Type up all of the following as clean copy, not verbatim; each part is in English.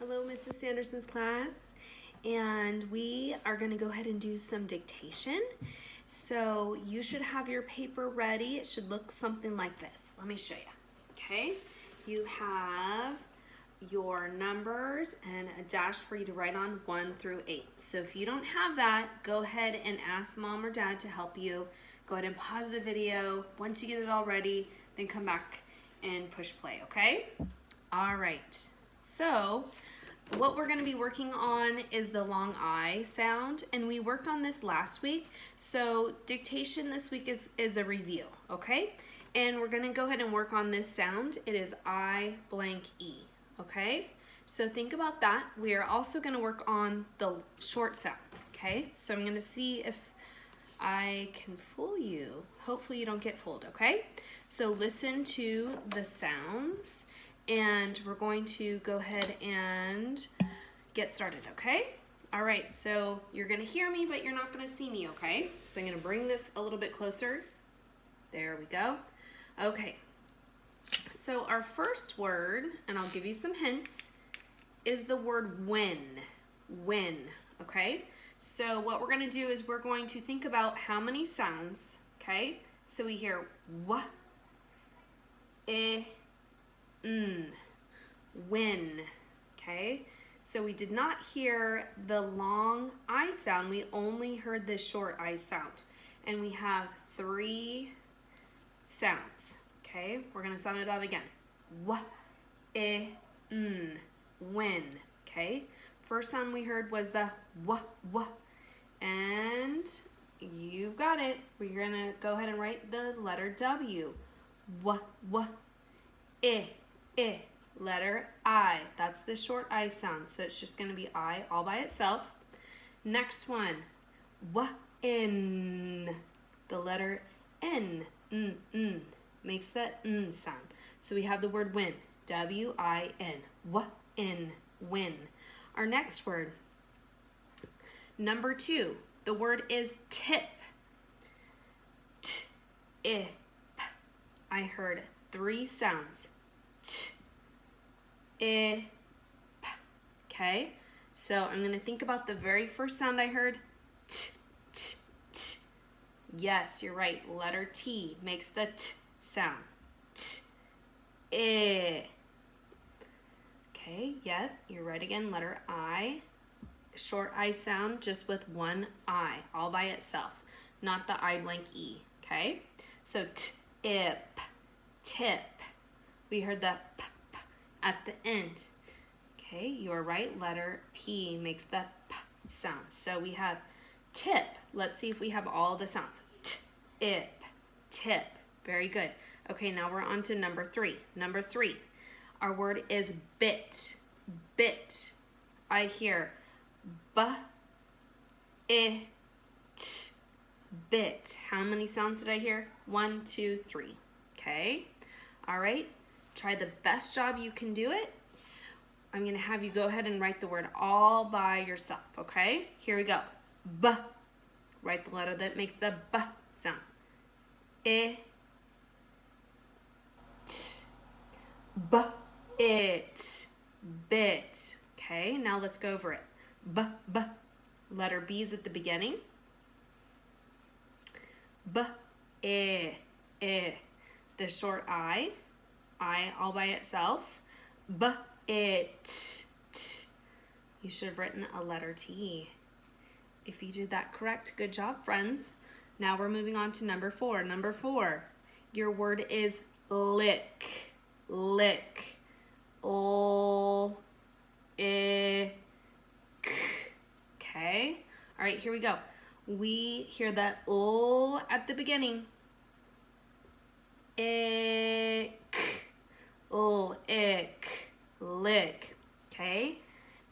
Hello, Mrs. Sanderson's class, and we are going to go ahead and do some dictation. So you should have your paper ready. It should look something like this. Let me show you. Okay, you have your numbers and a dash for you to write on 1 through 8. So if you don't have that, go ahead and ask mom or dad to help you. Go ahead and pause the video. Once you get it all ready, then come back and push play, okay? All right, so what we're going to be working on is the long I sound, and we worked on this last week. So dictation this week is a review, okay? And we're going to go ahead and work on this sound. It is I blank E, okay? So think about that. We are also going to work on the short sound, okay? So I'm going to see if I can fool you. Hopefully you don't get fooled, okay? So listen to the sounds, and we're going to go ahead and get started, okay? All right, so you're gonna hear me, but you're not gonna see me, okay? So I'm gonna bring this a little bit closer. There we go. Okay, so our first word, and I'll give you some hints, is the word when. When, okay? So what we're gonna do is we're going to think about how many sounds, okay? So we hear w, when, okay? So we did not hear the long I sound, we only heard the short I sound. And we have 3 sounds, okay? We're gonna sound it out again. W, when, okay? First sound we heard was the w, and you've got it. We're gonna go ahead and write the letter W. W, I. Letter I. That's the short I sound, so it's just gonna be I all by itself. Next one, in. The letter N, makes that N sound. So we have the word win, W-I-N, in, win. Our next word, number 2, the word is tip. T-I-P. I heard 3 sounds. T-I-P. Okay? So I'm going to think about the very first sound I heard. T-T-T. Yes, you're right. Letter T makes the T sound. T-I. Okay, yep, you're right again. Letter I. Short I sound just with one I, all by itself. Not the I blank E, okay? So tip, tip. We heard the p, p at the end. Okay, you're right. Letter P makes the p sound. So we have tip. Let's see if we have all the sounds. Tip, tip. Very good. Okay, now we're on to number 3. Number 3. Our word is bit. Bit. I hear b-it. Bit. How many sounds did I hear? 1, 2, 3. Okay. All right. Try the best job you can do it. I'm going to have you go ahead and write the word all by yourself. Okay. Here we go. B. Write the letter that makes the b sound. I. T. B. It. Bit. Okay. Now let's go over it. B. B. Letter B is at the beginning. B, I. The short I all by itself. B, it. T. You should have written a letter T. If you did that correct, good job, friends. Now we're moving on to number 4. Number 4, your word is lick. Lick. L, I, k. Okay. All right, here we go. We hear that L at the beginning. Ick. L, ick. Lick. Okay.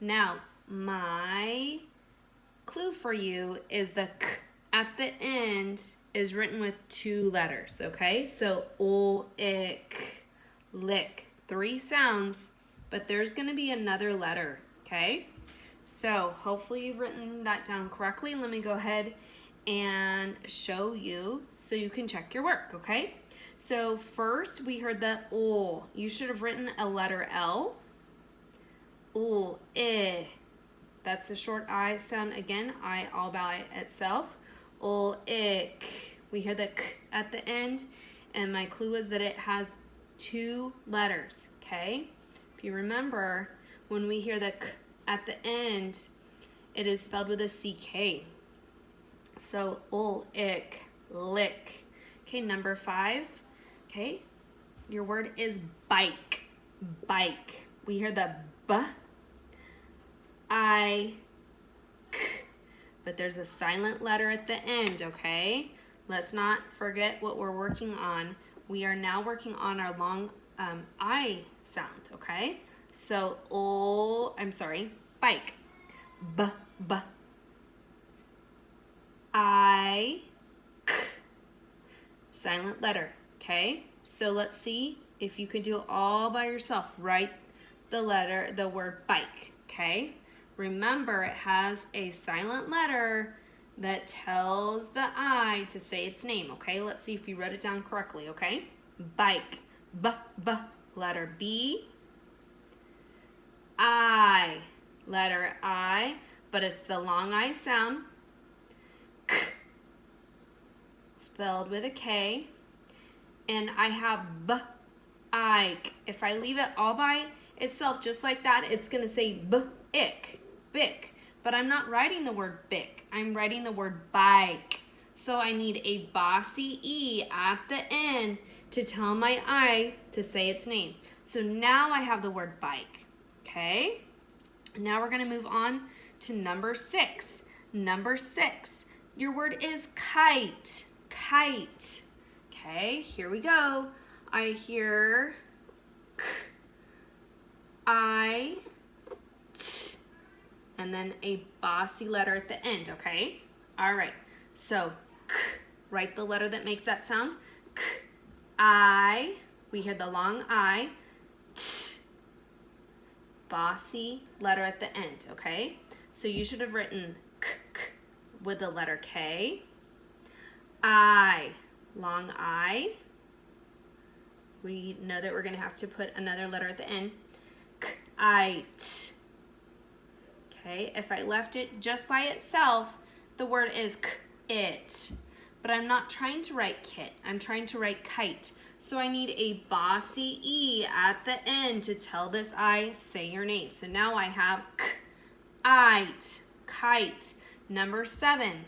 Now, my clue for you is the k at the end is written with 2 letters. Okay. So, L, ick. Lick. 3 sounds, but there's going to be another letter. Okay. So hopefully you've written that down correctly. Let me go ahead and show you so you can check your work, okay? So first we heard the O. You should have written a letter L. Ooh, eh. That's a short I sound again. I all by itself. Ooh, ick. We hear the k at the end, and my clue is that it has 2 letters, okay? If you remember, when we hear the k at the end, it is spelled with a CK. So, ooh, ick, lick. Okay, number 5. Okay, your word is bike. Bike. We hear the b, I, k, but there's a silent letter at the end, okay? Let's not forget what we're working on. We are now working on our long I sound, okay? So, bike. B, b. I, k. Silent letter, okay? So let's see if you can do it all by yourself. Write the word bike, okay? Remember, it has a silent letter that tells the I to say its name, okay? Let's see if you wrote it down correctly, okay? Bike, b, b, letter B. I, letter I, but it's the long I sound. K, spelled with a K. And I have b, ike. If I leave it all by itself just like that, it's going to say b-ick, bick. But I'm not writing the word bick. I'm writing the word bike. So I need a bossy E at the end to tell my I to say its name. So now I have the word bike. Okay? Now we're going to move on to number 6. Number 6. Your word is kite. Kite. Okay, here we go. I hear k, I, t, and then a bossy letter at the end, okay? All right, so k, write the letter that makes that sound. K, I, we hear the long I, t, bossy letter at the end, okay? So you should have written k, k with the letter K. I, long I. We know that we're going to have to put another letter at the end. Kite. Okay, if I left it just by itself, the word is it. But I'm not trying to write kit. I'm trying to write kite. So I need a bossy E at the end to tell this I, say your name. So now I have kite. Kite. Number 7.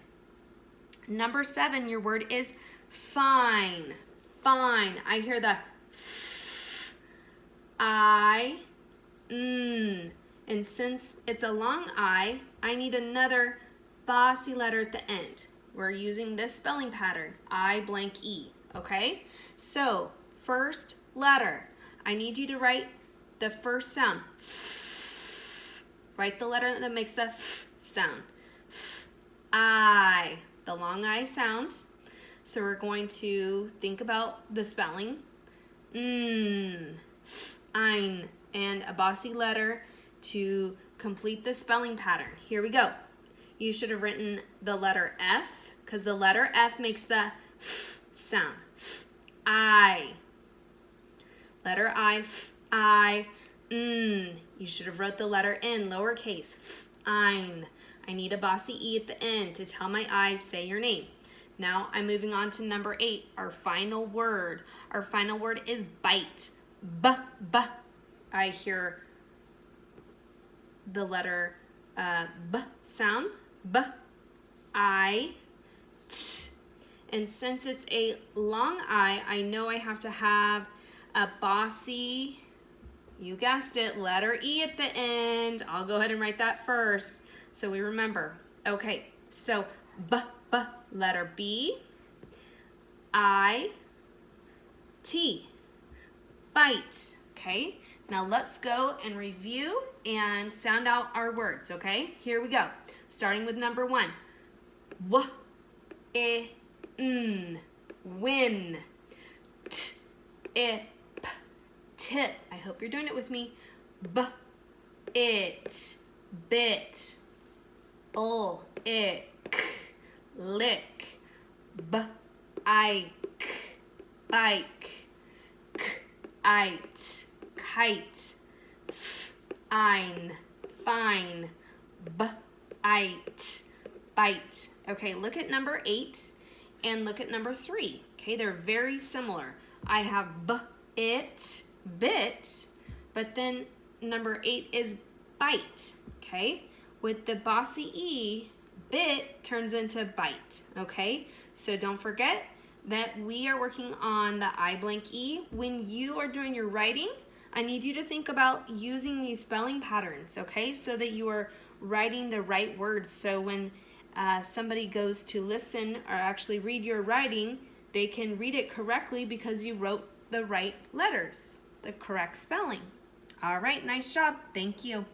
Number 7, your word is fine. Fine. I hear the I, and since it's a long I need another bossy letter at the end. We're using this spelling pattern, I blank E, okay? So, first letter, I need you to write the first sound. Write the letter that makes the sound. I, the long I sound. So we're going to think about the spelling. Ein, and a bossy letter to complete the spelling pattern. Here we go. You should have written the letter F, because the letter F makes the sound. I. Letter I, You should have wrote the letter N, lowercase. Ein. I need a bossy E at the end to tell my I, say your name. Now I'm moving on to number 8, our final word. Our final word is bite. B. I hear the letter B sound. B. I. T. And since it's a long I know I have to have a bossy, you guessed it, letter E at the end. I'll go ahead and write that first so we remember. Okay, so B, letter B, I, T, bite. Okay, now let's go and review and sound out our words, okay? Here we go. Starting with number 1. W, I, N, win. T, I, P, tip. I hope you're doing it with me. B, it, bit. Ol, ick, lick. B, ike, bike. K, ite, kite. F, ein, fine, ite, bite. Okay, look at number 8 and look at number 3. Okay, they're very similar. I have it, bit, but then number 8 is bite. Okay, with the bossy E, bit turns into bite. Okay, so don't forget that we are working on the I blank E. When you are doing your writing, I need you to think about using these spelling patterns, okay, so that you are writing the right words. So when somebody goes to listen or actually read your writing, they can read it correctly because you wrote the right letters, the correct spelling. All right, nice job. Thank you.